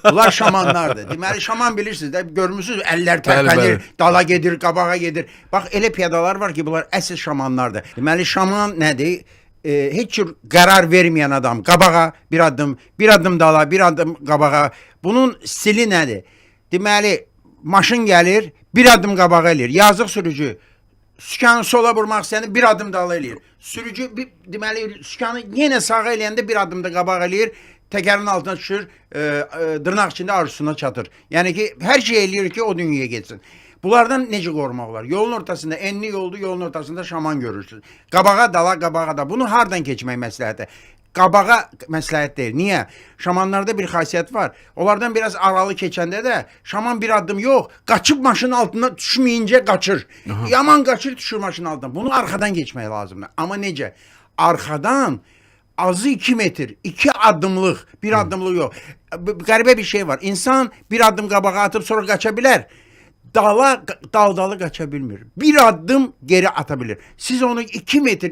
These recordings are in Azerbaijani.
Bunlar şamanlardır. Deməli şaman bilirsiniz də, görmüsünüz əllər tərpənir, dala gedir, qabağa gedir. Bax elə piyadalar var ki, bunlar əsl şamanlardır. Deməli şaman nədir? Heç cür qərar verməyən adam qabağa bir addım dala, bir addım qabağa. Bunun stili nədir? Deməli maşın gəlir, bir addım qabağa eləyir. Yazıq sürücü sükanı sola vurmaq istəyəndə bir addım dala eləyir. Sürücü deməli sükanı yenə sağa eləyəndə bir addım da qabağa eləyir. Təkərin altına düşür, dırnaq içində arzusuna çatır. Yəni ki, hər şey eləyir ki, o dünyaya getsin. Bunlardan necə qorumaq olar? Yolun ortasında, enli yoldu, yolun ortasında şaman görürsünüz. Qabağa dala, qabağa da. Bunu hardan keçmək məsləhətdir? Qabağa məsləhət deyil. Niyə? Şamanlarda bir xasiyyət var. Onlardan biraz aralı keçəndə də şaman bir addım yox, qaçıb maşının altına düşməyincə qaçır. Yaman qaçır, düşür maşının altına. Bunu arxadan keçmək lazımdır. Amma necə? Arxadan azı 2 metr, 2 addımlıq, bir addımlıq yox. Qəribə bir şey var. İnsan bir addım qabağa atıb sonra qaça bilər. Daldalı qaça bilmir. Bir addım geri atabilir. Siz onu 2 metr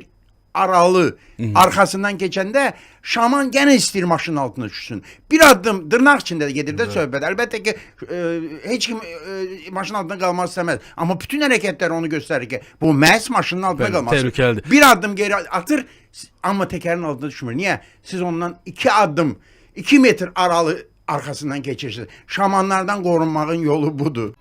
aralı arkasından keçəndə şaman gene istəyir maşının altına düşsün. Bir addım dırnaq içində də gedir də söhbət. Əlbəttə ki, heç kim maşının altında qalmaq istəməz. Amma bütün hərəkətlər onu göstərir ki, bu məhz maşının altında qalması. Bir addım geri atır, amma təkərin altına düşmür. Niyə? Siz ondan 2 addım, 2 metr aralı arkasından keçirsiniz. Şamanlardan qorunmağın yolu budur.